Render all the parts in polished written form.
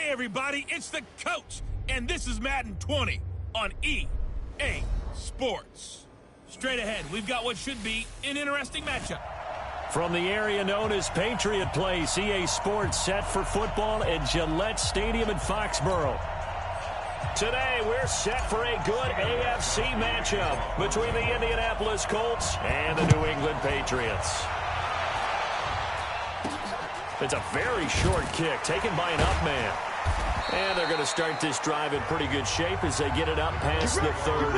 Hey, everybody, it's the coach, and this is Madden 20 on EA Sports. Straight ahead, we've got what should be an interesting matchup. From the area known as Patriot Place, EA Sports set for football at Gillette Stadium in Foxborough. Today, we're set for a good AFC matchup between the Indianapolis Colts and the New England Patriots. It's a very short kick taken by an up man. And they're going to start this drive in pretty good shape as they get it up past the 30.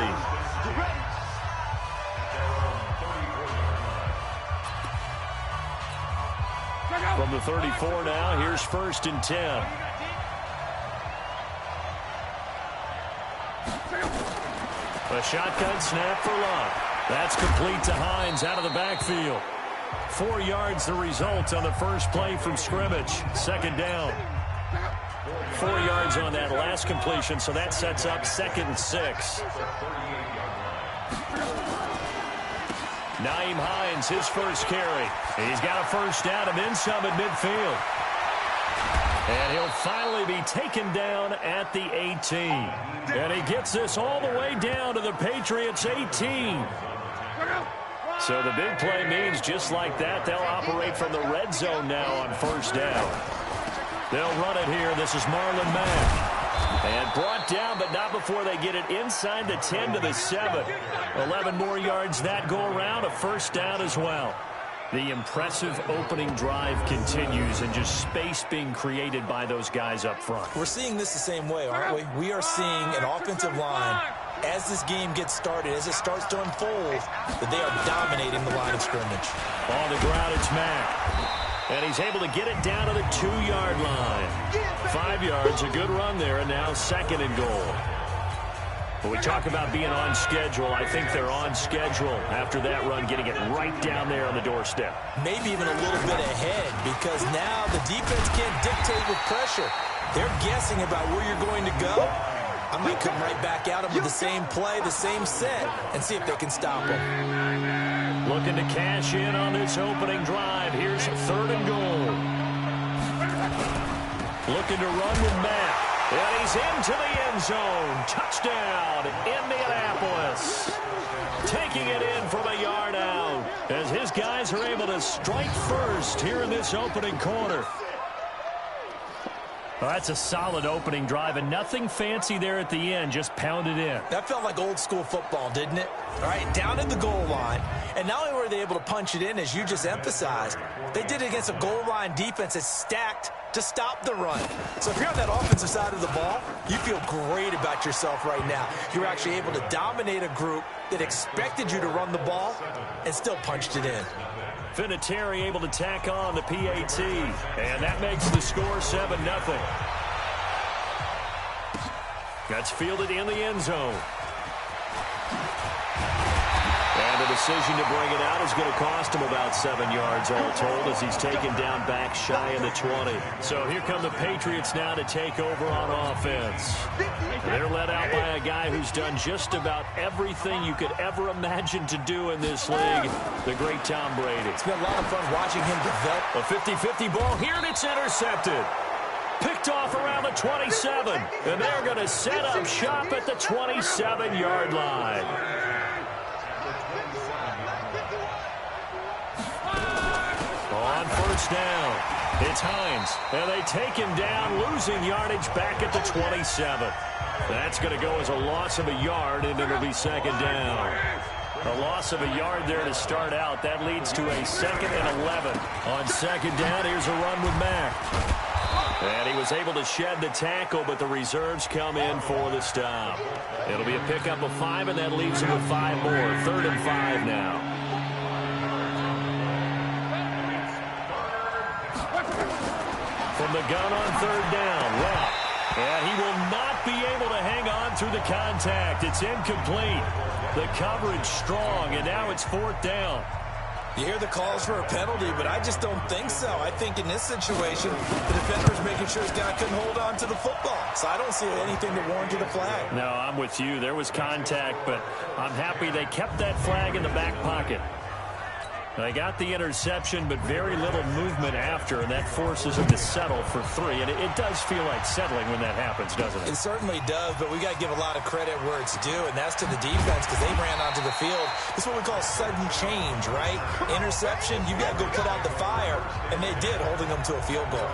From the 34 now, here's 1st and 10. A shotgun snap for Luck. That's complete to Hines out of the backfield. 4 yards the result on the first play from scrimmage. 2nd down. 4 yards on that last completion, so that sets up 2nd and 6. Nyheim Hines, his first carry. He's got a first down and then some at midfield. And he'll finally be taken down at the 18. And he gets this all the way down to the Patriots' 18. So the big play means just like that, they'll operate from the red zone now on 1st down. They'll run it here. This is Marlon Mack. And brought down, but not before they get it inside the 10 to the 7. 11 more yards that go around, a first down as well. The impressive opening drive continues and just space being created by those guys up front. We're seeing this the same way, aren't we? We are seeing an offensive line, as this game gets started, as it starts to unfold, that they are dominating the line of scrimmage. On the ground, it's Mack. And he's able to get it down to the 2-yard line. 5 yards, a good run there, and now 2nd and goal. When we talk about being on schedule, I think they're on schedule after that run, getting it right down there on the doorstep. Maybe even a little bit ahead, because now the defense can't dictate with pressure. They're guessing about where you're going to go. I might come right back at them with the same play, the same set, and see if they can stop them. Looking to cash in on this opening drive. Here's 3rd and goal. Looking to run with Matt. And he's into the end zone. Touchdown, Indianapolis. Taking it in from a yard out as his guys are able to strike first here in this opening quarter. Well, that's a solid opening drive, and nothing fancy there at the end, just pounded in. That felt like old school football, didn't it? All right, down at the goal line, and not only were they able to punch it in, as you just emphasized, they did it against a goal line defense that's stacked to stop the run. So if you're on that offensive side of the ball, you feel great about yourself right now. You're actually able to dominate a group that expected you to run the ball and still punched it in. Vinatieri able to tack on the PAT, and that makes the score 7-0. That's fielded in the end zone. And the decision to bring it out is going to cost him about 7 yards all told as he's taken down back shy of the 20. So here come the Patriots now to take over on offense. They're led out by a guy who's done just about everything you could ever imagine to do in this league, the great Tom Brady. It's been a lot of fun watching him develop. A 50-50 ball here, and it's intercepted. Picked off around the 27, and they're going to set up shop at the 27-yard line. On 1st down, it's Hines, and they take him down, losing yardage back at the 27. That's going to go as a loss of a yard, and it'll be 2nd down. A loss of a yard there to start out. That leads to a 2nd and 11. On 2nd down, here's a run with Mack. And he was able to shed the tackle, but the reserves come in for the stop. It'll be a pickup of 5, and that leaves him with 5 more. 3rd and 5 now. From the gun on 3rd down, Well, and he will not be able to hang on through the contact. It's incomplete. The coverage strong, and now it's 4th down. You hear the calls for a penalty, but I just don't think so. I think in this situation, the defender is making sure his guy couldn't hold on to the football. So I don't see anything that warranted a flag. No, I'm with you. There was contact, but I'm happy they kept that flag in the back pocket. They got the interception, but very little movement after, and that forces them to settle for 3. And it does feel like settling when that happens, doesn't it? It certainly does, but we got to give a lot of credit where it's due, and that's to the defense because they ran onto the field. This is what we call sudden change, right? Interception, you got to go put out the fire, and they did, holding them to a field goal.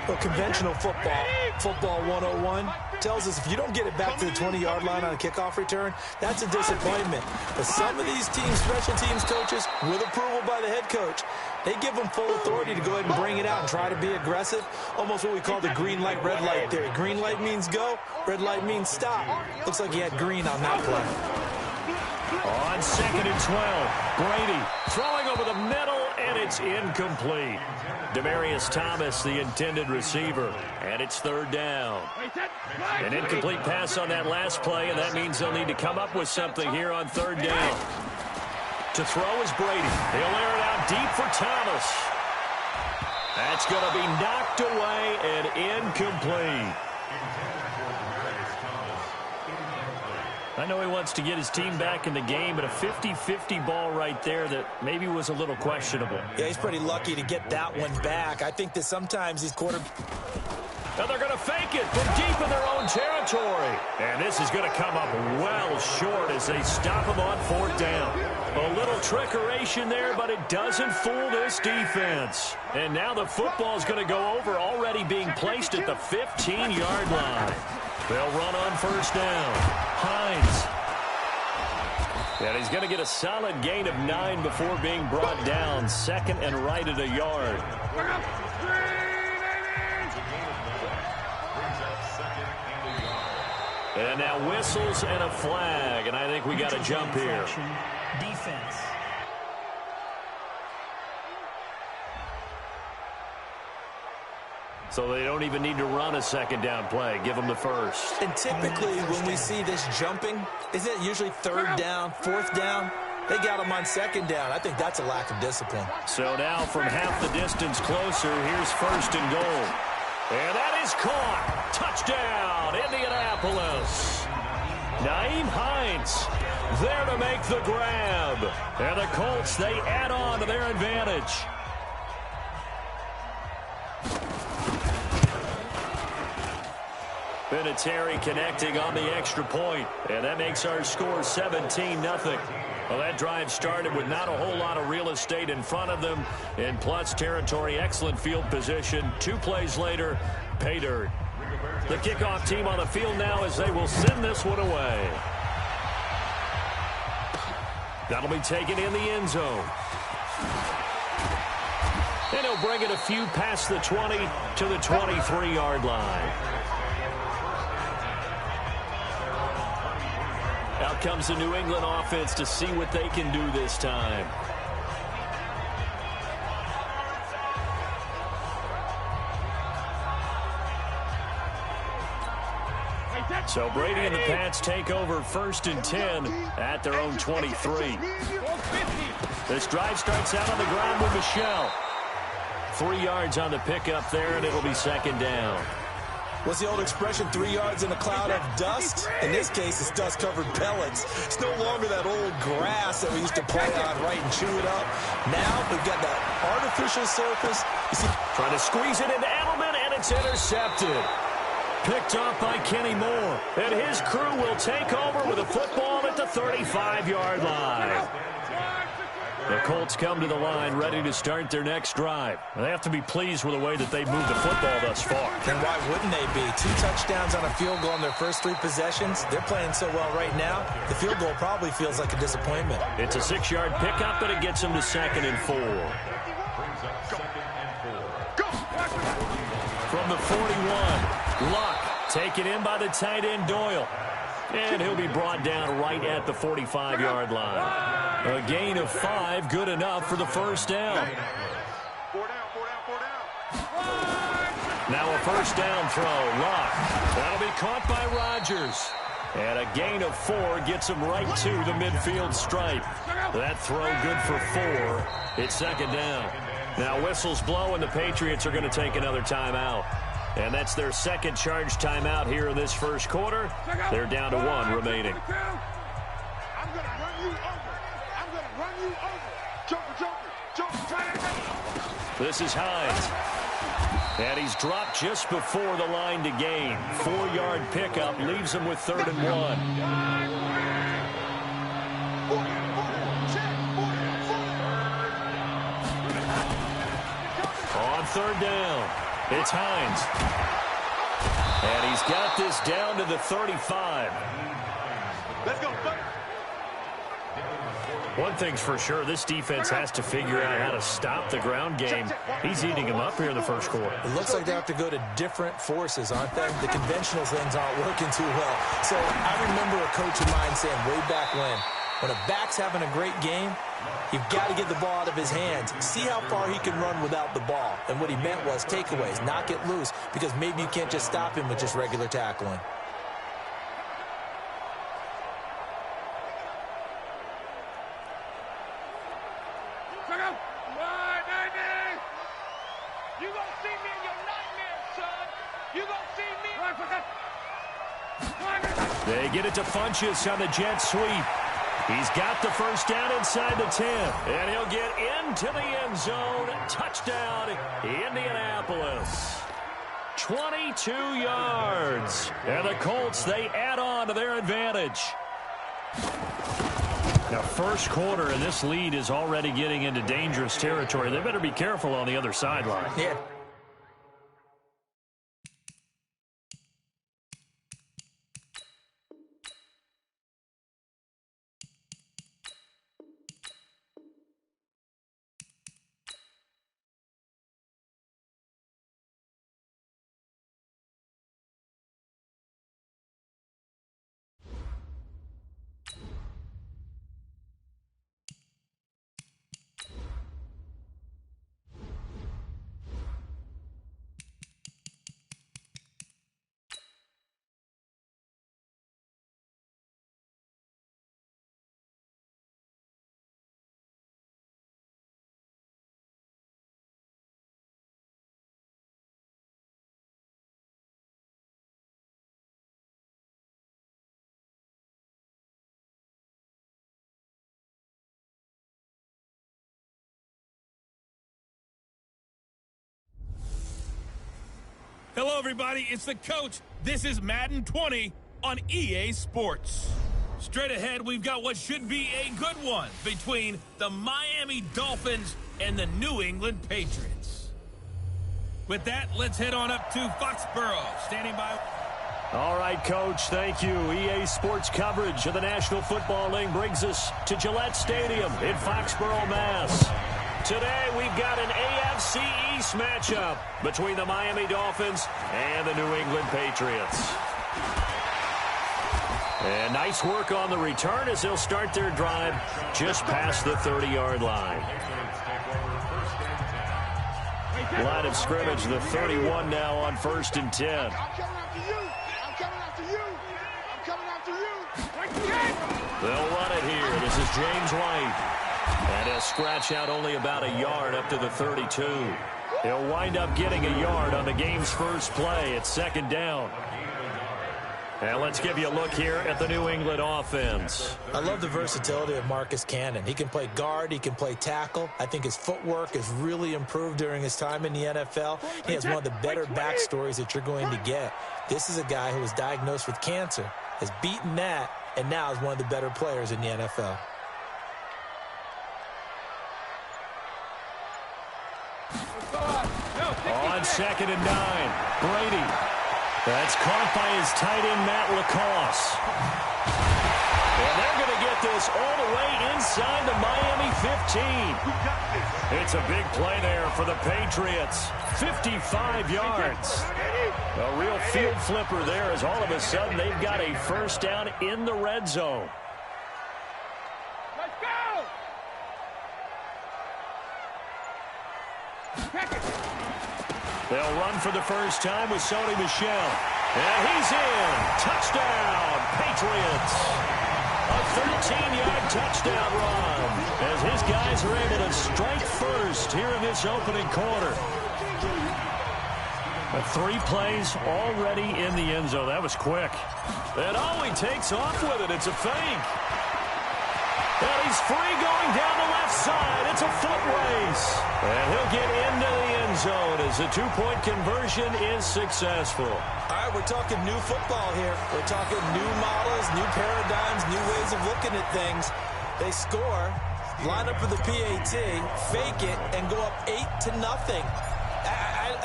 Well, conventional football 101, tells us if you don't get it back to the 20-yard line on a kickoff return, that's a disappointment. But some of these teams, special teams coaches, with approval by the head coach, they give them full authority to go ahead and bring it out and try to be aggressive, almost what we call the green light, red light theory. Green light means go, red light means stop. Looks like he had green on that play. On 2nd and 12, Brady throwing over the middle, and it's incomplete. Demaryius Thomas, the intended receiver, and it's 3rd down. An incomplete pass on that last play, and that means they'll need to come up with something here on 3rd down. To throw is Brady. He'll air it out deep for Thomas. That's going to be knocked away and incomplete. I know he wants to get his team back in the game, but a 50-50 ball right there that maybe was a little questionable. Yeah, he's pretty lucky to get that one back. I think that sometimes these And they're going to fake it from deep in their own territory. And this is going to come up well short as they stop him on 4th down. A little trickeration there, but it doesn't fool this defense. And now the football is going to go over, already being placed at the 15-yard line. They'll run on 1st down. Hines. And he's going to get a solid gain of 9 before being brought down. 2nd and right at a yard. And now whistles and a flag, and I think we got a jump here. Defense. So they don't even need to run a 2nd down play. Give them the 1st. And typically when we see this jumping, isn't it usually 3rd down, 4th down? They got them on 2nd down. I think that's a lack of discipline. So now from half the distance closer, here's 1st and goal. And that is caught. Touchdown, Indianapolis. Nyheim Hines there to make the grab. And the Colts, they add on to their advantage. Vinatieri connecting on the extra point. And that makes our score 17-0. Well, that drive started with not a whole lot of real estate in front of them. In plus territory, excellent field position. 2 plays later, pay dirt. The kickoff team on the field now as they will send this one away. That'll be taken in the end zone. And he'll bring it a few past the 20 to the 23-yard line. Out comes the New England offense to see what they can do this time. So Brady and the Pats take over 1st and 10 at their own 23. This drive starts out on the ground with Michel. 3 yards on the pickup there, and it'll be 2nd down. What's the old expression, 3 yards in a cloud of dust? In this case, it's dust-covered pellets. It's no longer that old grass that we used to play on, right, and chew it up. Now we've got that artificial surface. You see, trying to squeeze it into Edelman, and it's intercepted. Picked off by Kenny Moore. And his crew will take over with a football at the 35-yard line. The Colts come to the line ready to start their next drive. They have to be pleased with the way that they've moved the football thus far. And why wouldn't they be? 2 touchdowns on a field goal in their first 3 possessions. They're playing so well right now, the field goal probably feels like a disappointment. It's a 6-yard pickup, but it gets them to 2nd and 4. From the 41, Luck taken in by the tight end Doyle. And he'll be brought down right at the 45-yard line. A gain of 5, good enough for the 1st down. Now a 1st down throw, Luck. That'll be caught by Rodgers. And a gain of 4 gets him right to the midfield stripe. That throw good for 4. It's 2nd down. Now whistles blow, and the Patriots are going to take another timeout. And that's their 2nd charge timeout here in this 1st quarter. They're down to 1 remaining. I'm going to run you over. I'm going to run you over. This is Hines. And he's dropped just before the line to gain. 4-yard pickup leaves him with 3rd and 1. On 3rd down, it's Hines. And he's got this down to the 35. Let's go. One thing's for sure, this defense has to figure out how to stop the ground game. He's eating them up here in the first quarter. It looks like they have to go to different forces, aren't they? The conventional things aren't working too well. So I remember a coach of mine saying way back when a back's having a great game, you've got to get the ball out of his hands. See how far he can run without the ball. And what he meant was takeaways, knock it loose, because maybe you can't just stop him with just regular tackling. They get it to Funchess on the jet sweep. He's got the first down inside the 10. And he'll get into the end zone. Touchdown, Indianapolis. 22 yards. And the Colts, they add on to their advantage. Now, first quarter, and this lead is already getting into dangerous territory. They better be careful on the other sideline. Yeah. Hello, everybody. It's the coach. This is Madden 20 on EA Sports. Straight ahead, we've got what should be a good one between the Miami Dolphins and the New England Patriots. With that, let's head on up to Foxborough. Standing by. All right, Coach, thank you. EA Sports coverage of the National Football League brings us to Gillette Stadium in Foxborough, Mass. Today, we've got an AFC East matchup between the Miami Dolphins and the New England Patriots. And nice work on the return as they'll start their drive just past the 30-yard line. Line of scrimmage, the 31 now on 1st and 10. I'm coming after you. They'll run it here. This is James White. And he'll scratch out only about a yard up to the 32. He'll wind up getting a yard on the game's first play. It's 2nd down. And let's give you a look here at the New England offense. I love the versatility of Marcus Cannon. He can play guard. He can play tackle. I think his footwork has really improved during his time in the NFL. He has one of the better backstories that you're going to get. This is a guy who was diagnosed with cancer, has beaten that, and now is one of the better players in the NFL. On 2nd and 9, Brady. That's caught by his tight end, Matt LaCosse. And they're going to get this all the way inside the Miami 15. It's a big play there for the Patriots. 55 yards. A real field flipper there as all of a sudden they've got a first down in the red zone. Let's go! They'll run for the first time with Sony Michel. And he's in. Touchdown, Patriots. A 13-yard touchdown run as his guys are able to strike first here in this opening quarter. 3 plays already in the end zone. That was quick. And he takes off with it. It's a fake. And he He's free going down the left side. It's a foot race. And he'll get into the end zone as the two-point conversion is successful. All right, we're talking new football here. We're talking new models, new paradigms, new ways of looking at things. They score, line up for the PAT, fake it, and go up 8-0.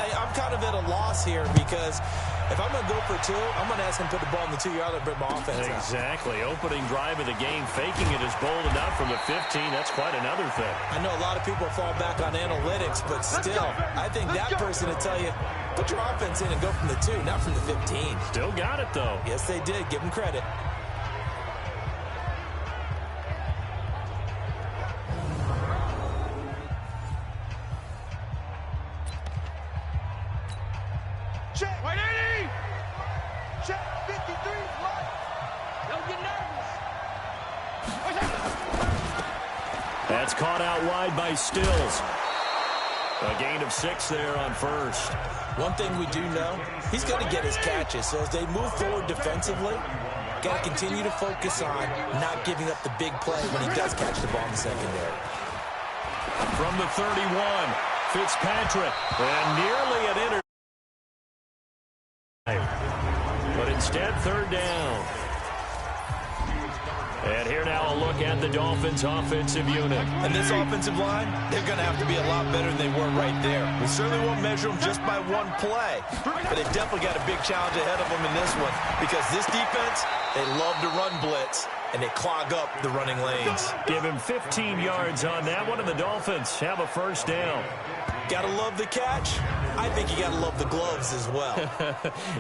I'm kind of at a loss here because if I'm going to go for two, I'm going to ask him to put the ball in the 2-yard line and bring my offense out. Exactly. Opening drive of the game, faking it is bold enough from the 15. That's quite another thing. I know a lot of people fall back on analytics, but still, I think that person would tell you, put your offense in and go from the 2, not from the 15. Still got it, though. Yes, they did. Give them credit. Check. 180. Check. 53. Right. Don't get nervous. That's caught out wide by Stills. A gain of 6 there on first. One thing we do know, he's going to get his catches. So as they move forward defensively, got to continue to focus on not giving up the big play when he does catch the ball in the secondary. From the 31, Fitzpatrick. And nearly an interception. But instead, third down. And here now a look at the Dolphins' offensive unit. And this offensive line, they're going to have to be a lot better than they were right there. We certainly won't measure them just by one play, but they've definitely got a big challenge ahead of them in this one because this defense, they love to run blitz, and they clog up the running lanes. Give him 15 yards on that one, and the Dolphins have a first down. Got to love the catch. I think you got to love the gloves as well.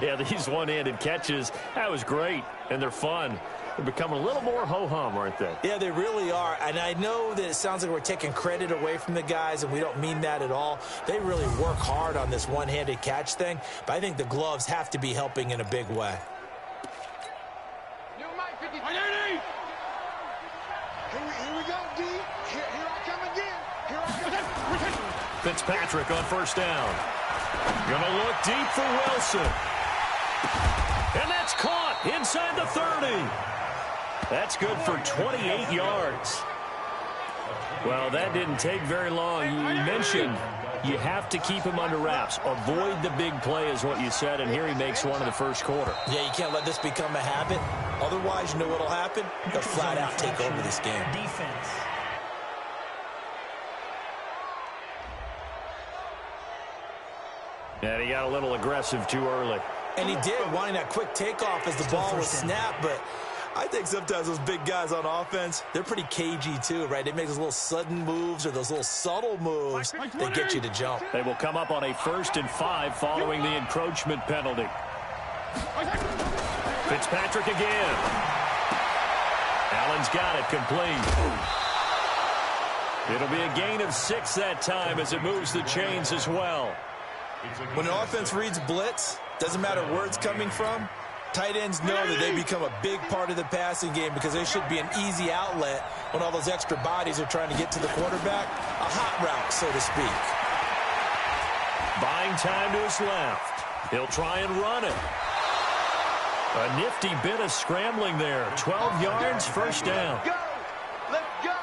Yeah, these one-handed catches, that was great, and they're fun. They're becoming a little more ho-hum, aren't they? Yeah, they really are. And I know that it sounds like we're taking credit away from the guys, and we don't mean that at all. They really work hard on this one-handed catch thing, but I think the gloves have to be helping in a big way. Here we go, D. Here I come again. Here I come. Fitzpatrick on first down. Gonna look deep for Wilson. And that's caught inside the 30. That's good for 28 yards. Well, that didn't take very long. You mentioned you have to keep him under wraps. Avoid the big play is what you said, and here he makes one in the first quarter. Yeah, you can't let this become a habit. Otherwise, you know what'll happen? They'll flat out take over this game. Defense. And he got a little aggressive too early. And he did, wanting that quick takeoff as the ball was snapped, but I think sometimes those big guys on offense, they're pretty cagey too, right? They make those little sudden moves or those little subtle moves that get you to jump. They will come up on a 1st and 5 following the encroachment penalty. Fitzpatrick again. Allen's got it complete. It'll be a gain of 6 that time as it moves the chains as well. When an offense reads blitz, doesn't matter where it's coming from, tight ends know that they become a big part of the passing game because there should be an easy outlet when all those extra bodies are trying to get to the quarterback. A hot route, so to speak. Buying time to his left. He'll try and run it. A nifty bit of scrambling there. 12 yards, first down. Let's go.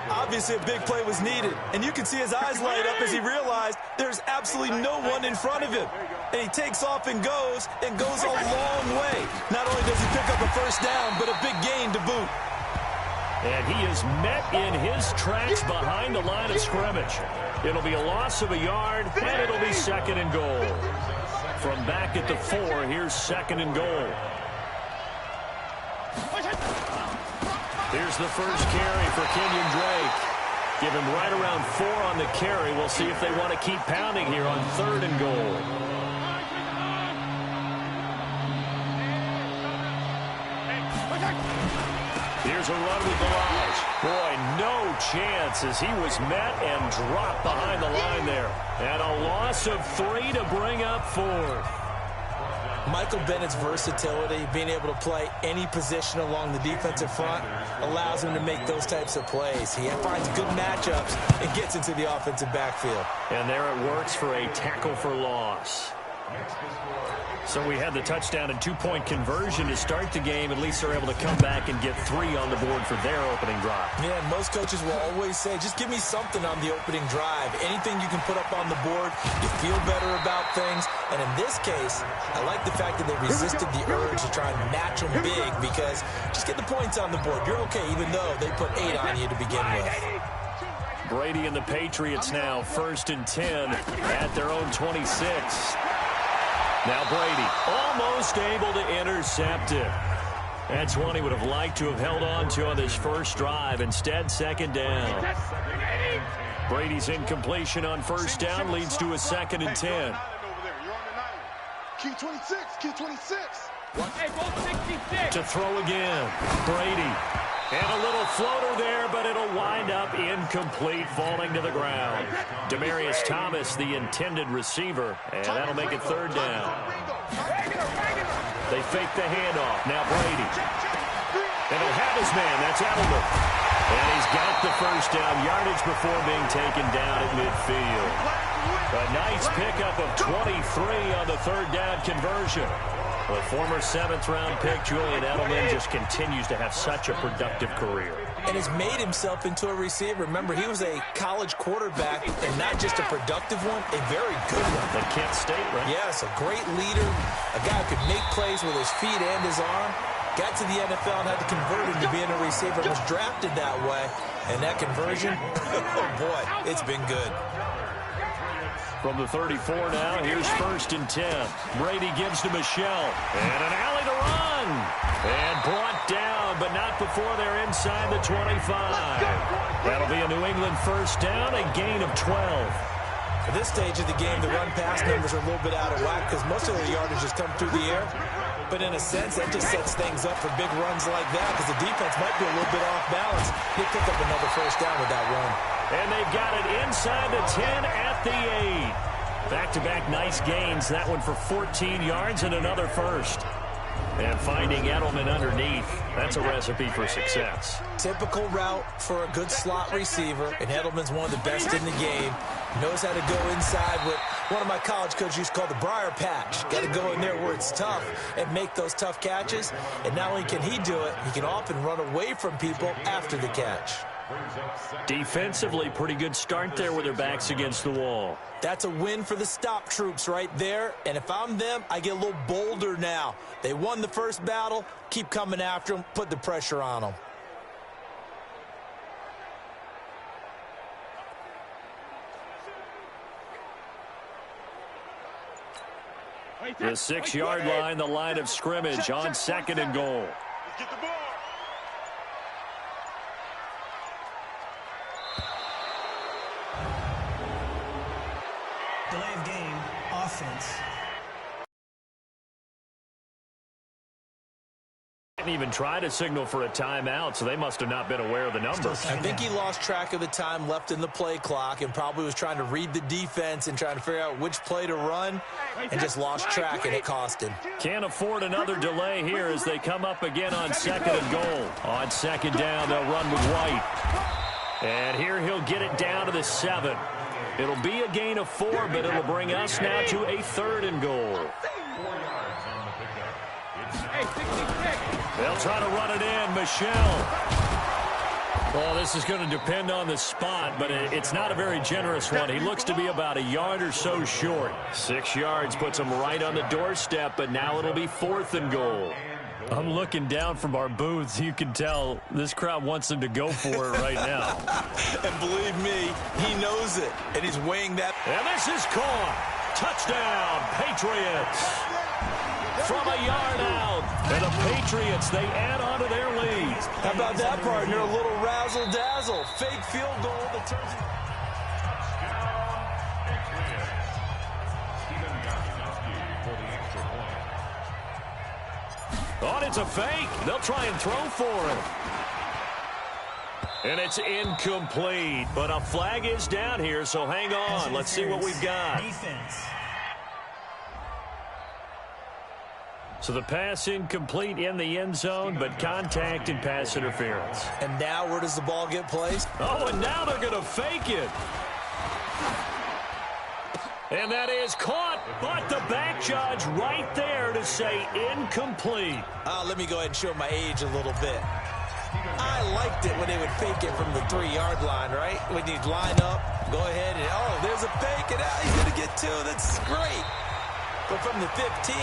Obviously, a big play was needed, and you can see his eyes light up as he realized there's absolutely no one in front of him. And he takes off and goes a long way. Not only does he pick up a first down, but a big gain to boot. And he is met in his tracks behind the line of scrimmage. It'll be a loss of a yard, and it'll be 2nd and goal. From back at the 4, here's 2nd and goal. Here's the first carry for Kenyon Drake. Give him right around 4 on the carry. We'll see if they want to keep pounding here on 3rd and goal. Here's a run with Balaj. Boy, no chance as he was met and dropped behind the line there. And a loss of 3 to bring up 4th. Michael Bennett's versatility, being able to play any position along the defensive front, allows him to make those types of plays. He finds good matchups and gets into the offensive backfield. And there it works for a tackle for loss. So we had the touchdown and two-point conversion to start the game. At least they're able to come back and get 3 on the board for their opening drive. Yeah, and most coaches will always say, just give me something on the opening drive. Anything you can put up on the board, you feel better about things. And in this case, I like the fact that they resisted the urge to try and match them big, because just get the points on the board. You're okay, even though they put 8 on you to begin with. Brady and the Patriots now 1st and 10 at their own 26. Now Brady almost able to intercept it. That's one he would have liked to have held on to on this first drive. Instead, 2nd down. Brady's incompletion on 1st down leads to a 2nd and 10. Key 26, key 26. To throw again. Brady. And a little floater there, but it'll wind up incomplete, falling to the ground. Demaryius Thomas, the intended receiver, and that'll make it 3rd down. They fake the handoff. Now Brady. And he'll have his man. That's Edelman. And he's got the 1st down yardage before being taken down at midfield. A nice pickup of 23 on the 3rd down conversion. The former 7th-round pick, Julian Edelman, just continues to have such a productive career. And has made himself into a receiver. Remember, he was a college quarterback, and not just a productive one, a very good one. At Kent State, right? Yes, a great leader, a guy who could make plays with his feet and his arm. Got to the NFL and had to convert into being a receiver. Was drafted that way. And that conversion, oh boy, it's been good. From the 34 now, here's 1st and 10. Brady gives to Michel. And an alley to run. And brought down, but not before they're inside the 25. That'll be a New England 1st down, a gain of 12. At this stage of the game, the run-pass numbers are a little bit out of whack because most of the yardage has come through the air. But in a sense, that just sets things up for big runs like that because the defense might be a little bit off balance. He'll pick up another 1st down with that run. And they've got it inside the 10 at the 8. Back-to-back nice gains. That one for 14 yards and another 1st. And finding Edelman underneath, that's a recipe for success. Typical route for a good slot receiver, and Edelman's one of the best in the game. Knows how to go inside what one of my college coaches used to call the briar patch. Got to go in there where it's tough and make those tough catches. And not only can he do it, he can often run away from people after the catch. Defensively, pretty good start there with their backs against the wall. That's a win for the stop troops right there. And if I'm them, I get a little bolder now. They won the first battle. Keep coming after them. Put the pressure on them. The 6-yard line, the line of scrimmage on 2nd and goal. Get the ball. Delay of game, offense. Didn't even try to signal for a timeout, so they must have not been aware of the numbers. I think he lost track of the time left in the play clock and probably was trying to read the defense and trying to figure out which play to run and just lost track, and it cost him. Can't afford another delay here as they come up again on 2nd and goal. On 2nd down, they'll run with White. And here he'll get it down to the 7. It'll be a gain of 4, but it'll bring us now to a 3rd and goal. They'll try to run it in. Michel. Well, this is going to depend on the spot, but it's not a very generous one. He looks to be about a yard or so short. 6 yards puts him right on the doorstep, but now it'll be 4th and goal. I'm looking down from our booths. You can tell this crowd wants them to go for it right now. And believe me, he knows it, and he's weighing that. And this is caught. Touchdown, Patriots. From a yard out. And the Patriots, they add on to their lead. How about that, partner? A little razzle-dazzle. Fake field goal that turns it. Oh, it's a fake. They'll try and throw for it. And it's incomplete. But a flag is down here, so hang on. Let's see what we've got. Defense. So the pass incomplete in the end zone, but contact and pass interference. And now where does the ball get placed? Oh, and now they're going to fake it. And that is caught, but the back judge right there to say incomplete. Let me go ahead and show my age a little bit. I liked it when they would fake it from the 3-yard line, right? When you'd line up, go ahead and, oh, there's a fake, and now he's going to get 2. That's great. But from the 15,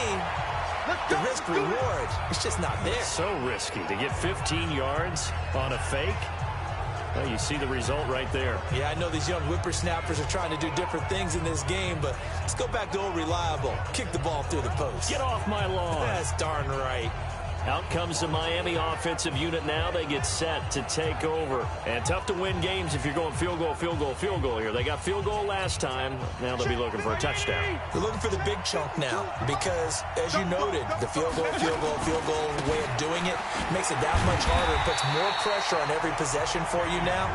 the risk-reward, it's just not there. So risky to get 15 yards on a fake. Well, you see the result right there. Yeah, I know these young whippersnappers are trying to do different things in this game, but let's go back to old reliable. Kick the ball through the post. Get off my lawn. That's darn right. Out comes the Miami offensive unit now. They get set to take over. And tough to win games if you're going field goal, field goal, field goal here. They got field goal last time. Now they'll be looking for a touchdown. They're looking for the big chunk now because, as you noted, the field goal way of doing it makes it that much harder. It puts more pressure on every possession for you now.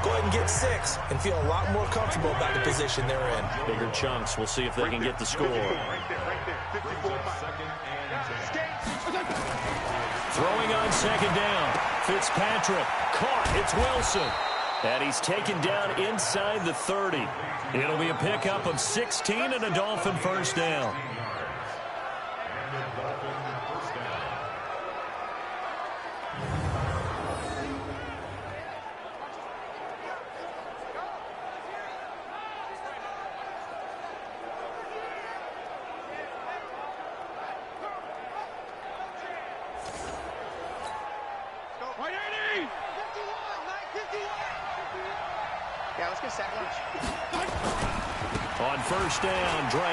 Go ahead and get 6 and feel a lot more comfortable about the position they're in. Bigger chunks. We'll see if they can get the score. Throwing on second down. Fitzpatrick caught. It's Wilson. And he's taken down inside the 30. It'll be a pickup of 16 and a Dolphin first down. Yeah, let's get sack lunch. On first down, Drake.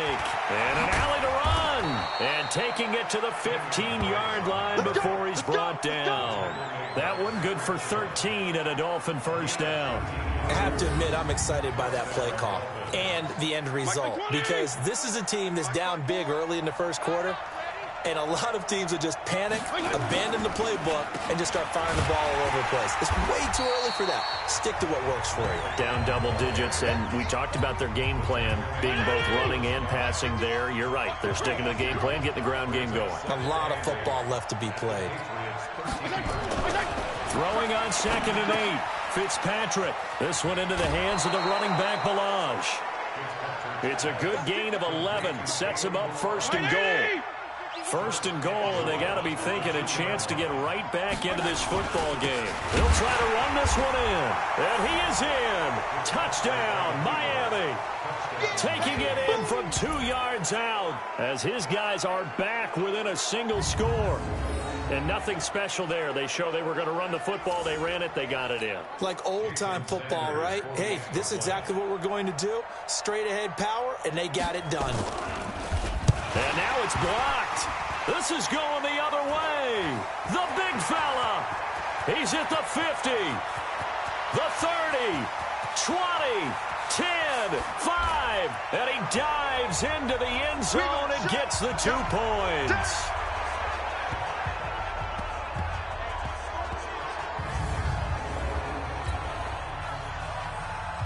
And an alley to run. And taking it to the 15-yard line before he's brought down. That one good for 13 and a Dolphin first down. I have to admit, I'm excited by that play call and the end result because this is a team that's down big early in the first quarter. And a lot of teams will just panic, abandon the playbook, and just start firing the ball all over the place. It's way too early for that. Stick to what works for you. Down double digits, and we talked about their game plan being both running and passing there. You're right. They're sticking to the game plan, getting the ground game going. A lot of football left to be played. Throwing on second and 8. Fitzpatrick. This one into the hands of the running back, Ballage. It's a good gain of 11. Sets him up first and goal. First and goal, and they got to be thinking a chance to get right back into this football game. They'll try to run this one in, and he is in. Touchdown, Miami. Taking it in from 2 yards out as his guys are back within a single score. And nothing special there. They show they were going to run the football. They ran it. They got it in. Like old-time football, right? Hey, this is exactly what we're going to do. Straight-ahead power, and they got it done. And now it's blocked. This is going the other way. The big fella. He's at the 50, the 30, 20, 10, 5, and he dives into the end zone and gets the 2 points.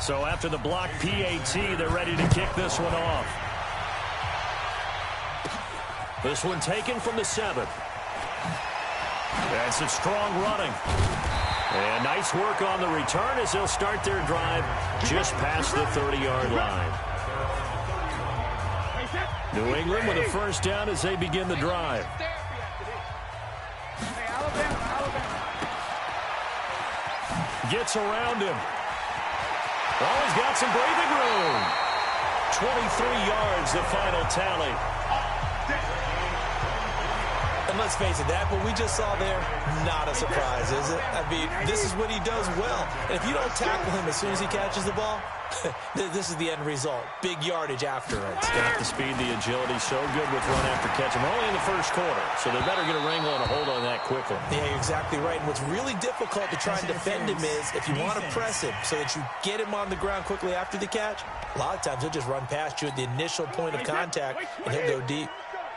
So after the block PAT, they're ready to kick this one off. This one taken from the 7. That's a strong running. And nice work on the return as they'll start their drive just past the 30-yard line. New England with a first down as they begin the drive. Gets around him. Oh, he's got some breathing room. 23 yards, the final tally. And let's face it, that what we just saw there, not a surprise, is it? I mean, this is what he does well. And if you don't tackle him as soon as he catches the ball, this is the end result. Big yardage after it. It's got the speed, the agility, so good with run after catch. I'm only in the first quarter, so they better get a wrangle and a hold on that quickly. Yeah, you're exactly right. And what's really difficult to try and defend him is if you want to press him so that you get him on the ground quickly after the catch, a lot of times he'll just run past you at the initial point of contact, and he'll go deep.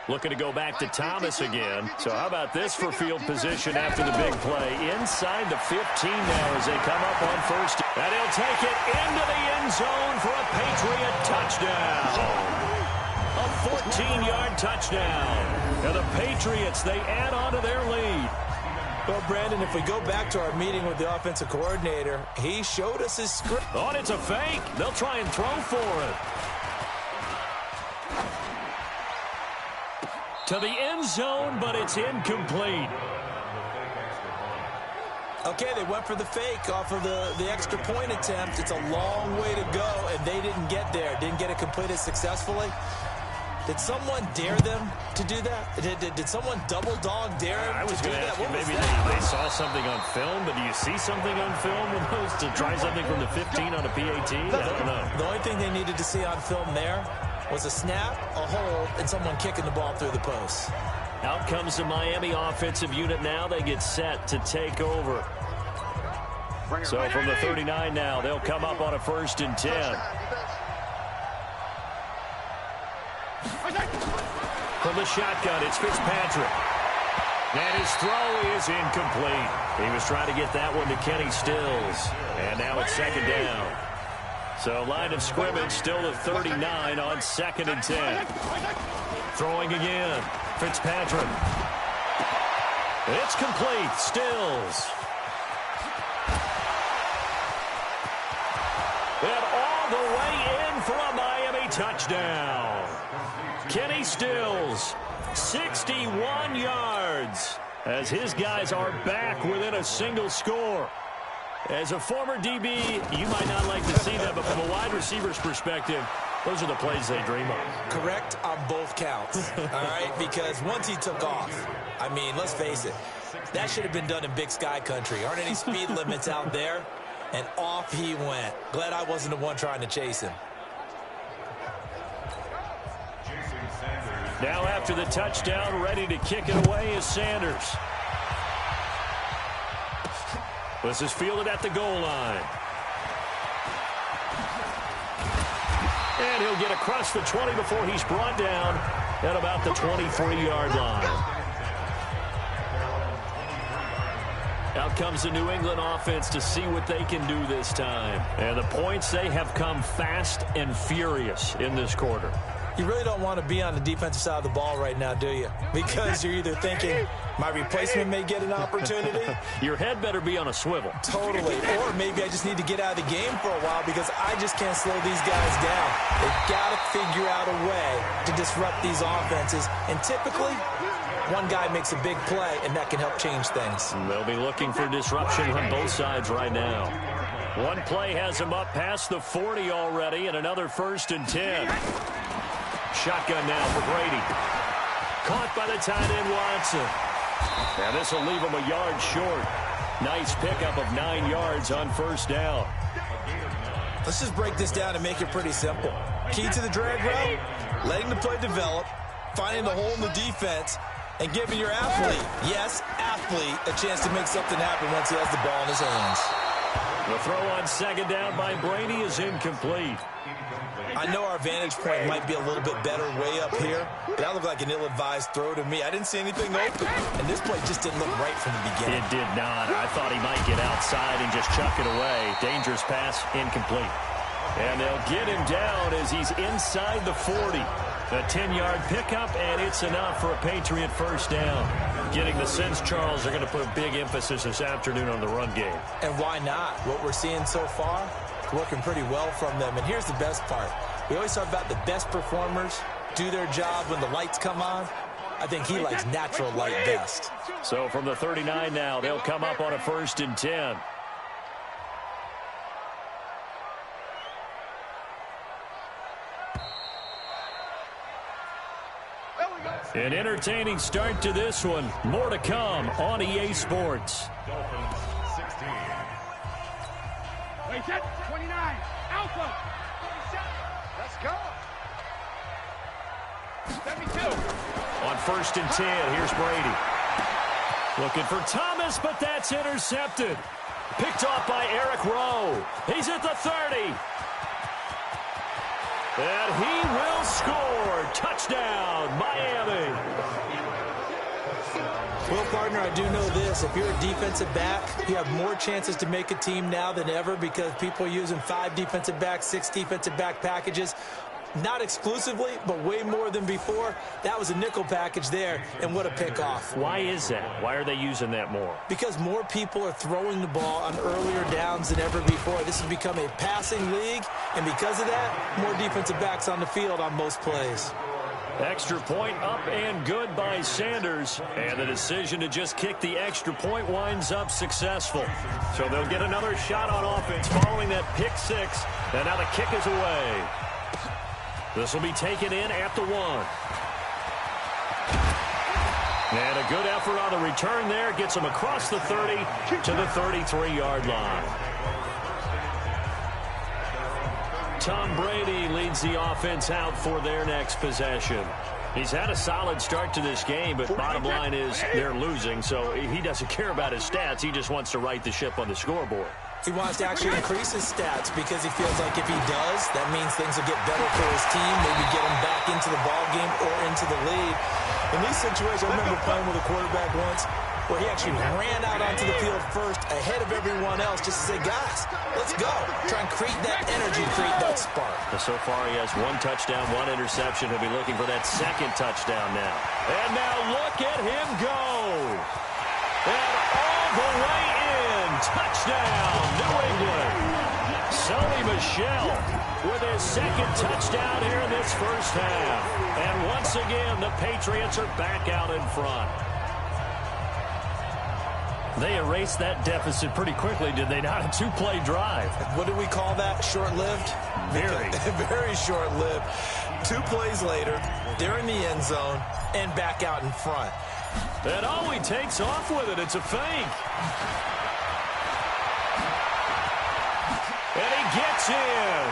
Looking to go back to Thomas again. So how about this for field position after the big play? Inside the 15 now as they come up on first. And he'll take it into the end zone for a Patriot touchdown. A 14-yard touchdown. And the Patriots, they add on to their lead. Well, Brandon, if we go back to our meeting with the offensive coordinator, he showed us his script. Oh, and it's a fake. They'll try and throw for it. to the end zone, but it's incomplete. Okay, they went for the fake off of the extra point attempt. It's a long way to go, and they didn't get there. Didn't get it completed successfully. Did someone dare them to do that? Did someone double dog dare them I was to do going to that? ask you, What was maybe that? they saw something on film, but do you see something on film with those to try something from the 15 on a PAT? I don't know. The only thing they needed to see on film there was a snap, a hold, and someone kicking the ball through the post. Out comes the Miami offensive unit now. They get set to take over. So from the 39 now, they'll come up on a 1st and 10. From the shotgun, it's Fitzpatrick. And his throw is incomplete. He was trying to get that one to Kenny Stills. And now it's 2nd down. So line of scrimmage still the 39 on 2nd and 10. Throwing again. Fitzpatrick. It's complete. Stills. And all the way in for a Miami touchdown. Kenny Stills, 61 yards, as his guys are back within a single score. As a former DB, you might not like to see that, but from a wide receiver's perspective, those are the plays they dream of. Correct on both counts, all right? Because once he took off, I mean, let's face it, that should have been done in Big Sky country. Aren't any speed limits out there? And off he went. Glad I wasn't the one trying to chase him. Now after the touchdown, ready to kick it away is Sanders. This is fielded at the goal line. And he'll get across the 20 before he's brought down at about the 23-yard line. Out comes the New England offense to see what they can do this time. And the points, they have come fast and furious in this quarter. You really don't want to be on the defensive side of the ball right now, do you? Because you're either thinking, my replacement may get an opportunity. Your head better be on a swivel. Totally. Or maybe I just need to get out of the game for a while because I just can't slow these guys down. They've got to figure out a way to disrupt these offenses. And typically, one guy makes a big play, and that can help change things. They'll be looking for disruption on both sides right now. One play has them up past the 40 already, and another 1st and 10. Shotgun now for Brady. Caught by the tight end Watson. And this will leave him a yard short. Nice pickup of 9 yards on 1st down. Let's just break this down and make it pretty simple. Key to the drag route, letting the play develop, finding the hole in the defense, and giving your athlete, yes, athlete, a chance to make something happen once he has the ball in his hands. The throw on 2nd down by Brady is incomplete. I know our vantage point might be a little bit better way up here, but that looked like an ill-advised throw to me. I didn't see anything open, and this play just didn't look right from the beginning. It did not. I thought he might get outside and just chuck it away. Dangerous pass, incomplete. And they'll get him down as he's inside the 40. A 10-yard pickup, and it's enough for a Patriot 1st down. Getting the sense, Charles, they're going to put a big emphasis this afternoon on the run game. And why not? What we're seeing so far, working pretty well from them. And here's the best part. We always talk about the best performers do their job when the lights come on. I think he likes natural light best. So from the 39 now, they'll come up on a 1st and 10. An entertaining start to this one. More to come on EA Sports. Wait, set, 29, Alpha. Let's go. 72. On 1st and 10, here's Brady. Looking for Thomas, but that's intercepted. Picked off by Eric Rowe. He's at the 30. And he will score. Touchdown, Miami. Well, partner, I do know this. If you're a defensive back, you have more chances to make a team now than ever because people are using 5 defensive backs, 6 defensive back packages. Not exclusively, but way more than before. That was a nickel package there, and what a pickoff. Why is that? Why are they using that more? Because more people are throwing the ball on earlier downs than ever before. This has become a passing league, and because of that, more defensive backs on the field on most plays. Extra point up and good by Sanders. And the decision to just kick the extra point winds up successful. So they'll get another shot on offense following that pick six. And now the kick is away. This will be taken in at the 1. And a good effort on the return there. Gets him across the 30 to the 33-yard line. Tom Brady leads the offense out for their next possession. He's had a solid start to this game, but bottom line is they're losing, so he doesn't care about his stats. He just wants to right the ship on the scoreboard. He wants to actually increase his stats because he feels like if he does, that means things will get better for his team, maybe get him back into the ball game or into the lead. In these situations, I remember playing with a quarterback once where he actually ran out onto the field first ahead of everyone else just to say, guys, let's go. Try and create that energy, create that spark. So far, he has 1 touchdown, 1 interception. He'll be looking for that second touchdown now. And now look at him go. And all the way in. Touchdown, New England. Sony Michel with his second touchdown here in this first half. And once again, the Patriots are back out in front. They erased that deficit pretty quickly, did they not? A 2-play drive. What do we call that? Short-lived? Very. Very short-lived. 2 plays later, they're in the end zone and back out in front. And oh, he takes off with it. It's a fake. And he gets in.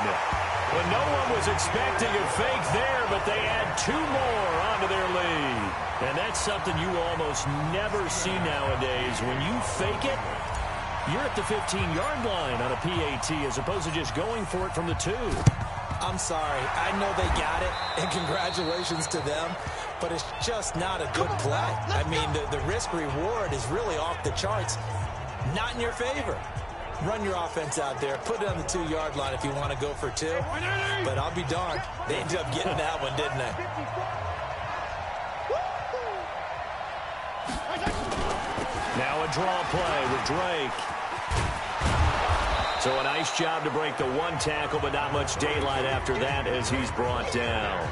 Well, no one was expecting a fake there, but they add 2 more onto their lead. And that's something you almost never see nowadays. When you fake it, you're at the 15-yard line on a PAT as opposed to just going for it from the 2. I'm sorry. I know they got it, and congratulations to them, but it's just not a good play. I mean, the risk-reward is really off the charts. Not in your favor. Run your offense out there. Put it on the 2-yard line if you want to go for 2. But I'll be darned. They ended up getting that one, didn't they? Now a draw play with Drake. So a nice job to break the 1 tackle, but not much daylight after that as he's brought down.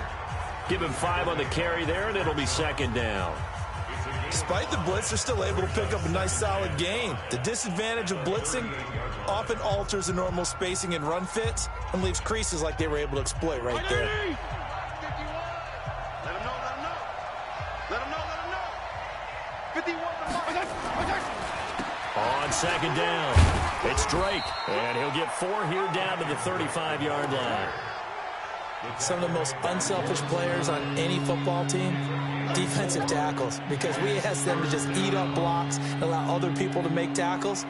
Give him 5 on the carry there, and it'll be second down. Despite the blitz, they're still able to pick up a nice, solid gain. The disadvantage of blitzing often alters the normal spacing and run fits and leaves creases like they were able to exploit right there. Let him know, let him know. Let him know, let him know. 51. On second down, it's Drake, and he'll get 4 here down to the 35-yard line. Some of the most unselfish players on any football team, defensive tackles, because we ask them to just eat up blocks and allow other people to make tackles.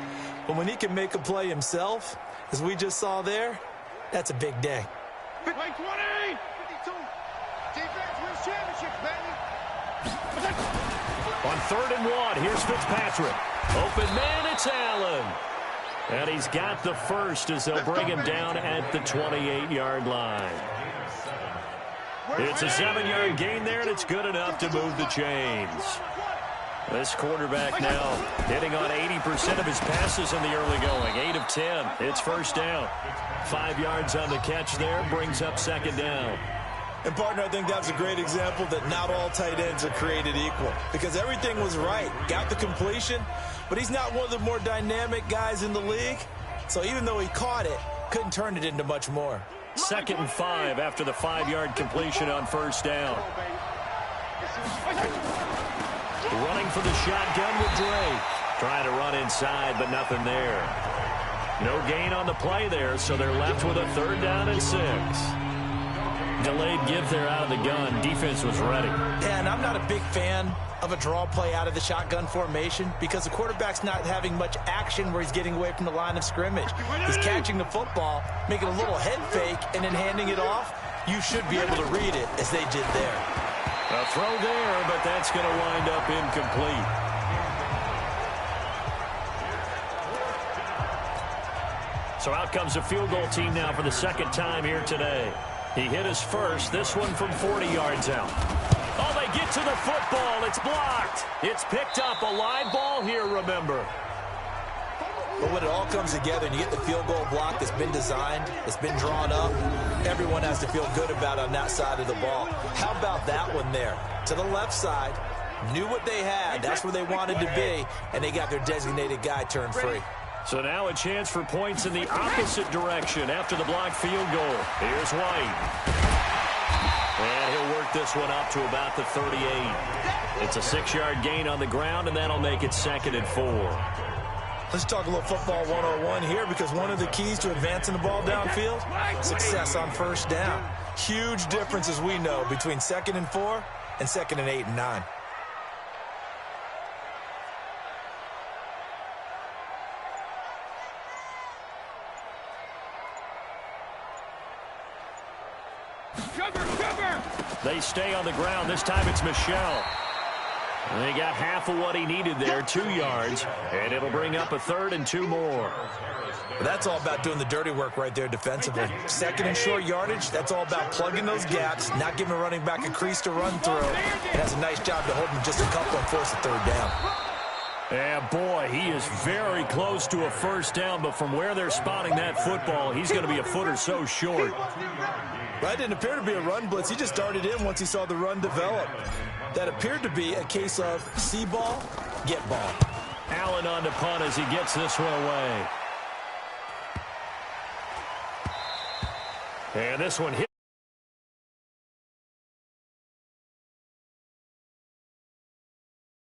But when he can make a play himself, as we just saw there, that's a big day. 20, 52. Defense wins championships, baby. On 3rd and 1, here's Fitzpatrick. Open man, it's Allen. And he's got the first as they'll bring him down at the 28-yard line. It's a 7-yard gain there, and it's good enough to move the chains. This quarterback now hitting on 80% of his passes in the early going. 8 of 10. It's first down. 5 yards on the catch there, brings up second down. And, partner, I think that was a great example that not all tight ends are created equal. Because everything was right. Got the completion, but he's not one of the more dynamic guys in the league. So even though he caught it, couldn't turn it into much more. 2nd and 5 after the 5-yard completion on first down. Running for the shotgun with Drake. Trying to run inside, but nothing there. No gain on the play there, so they're left with a 3rd down and 6. Delayed give there out of the gun. Defense was ready. Yeah, and I'm not a big fan of a draw play out of the shotgun formation because the quarterback's not having much action where he's getting away from the line of scrimmage. He's catching the football, making a little head fake, and then handing it off. You should be able to read it as they did there. A throw there, but that's going to wind up incomplete. So out comes a field goal team now for the 2nd time here today. He hit his first, this one from 40 yards out. Oh, they get to the football. It's blocked. It's picked up. A live ball here, remember. But when it all comes together and you get the field goal block that's been designed, that's been drawn up, everyone has to feel good about on that side of the ball. How about that one there? To the left side, knew what they had. That's where they wanted to be, and they got their designated guy turned free. So now a chance for points in the opposite direction after the blocked field goal. Here's White. And he'll work this one up to about the 38. It's a 6-yard gain on the ground, and that'll make it 2nd and 4. Let's talk a little football 101 here, because one of the keys to advancing the ball downfield, success on first down. Huge difference, as we know, between 2nd and 4 and 2nd and 8 and 9. They stay on the ground. This time it's Michel. And he got half of what he needed there, 2 yards, and it'll bring up a 3rd and 2 more. That's all about doing the dirty work right there defensively. 2nd and short yardage, that's all about plugging those gaps, not giving a running back a crease to run through. It has a nice job to hold him just a couple and force a 3rd down. Yeah, boy, he is very close to a 1st down, but from where they're spotting that football, he's going to be a foot or so short. That didn't appear to be a run blitz. He just darted in once he saw the run develop. That appeared to be a case of see ball, get ball. Allen on the punt as he gets this one away. And this one hit.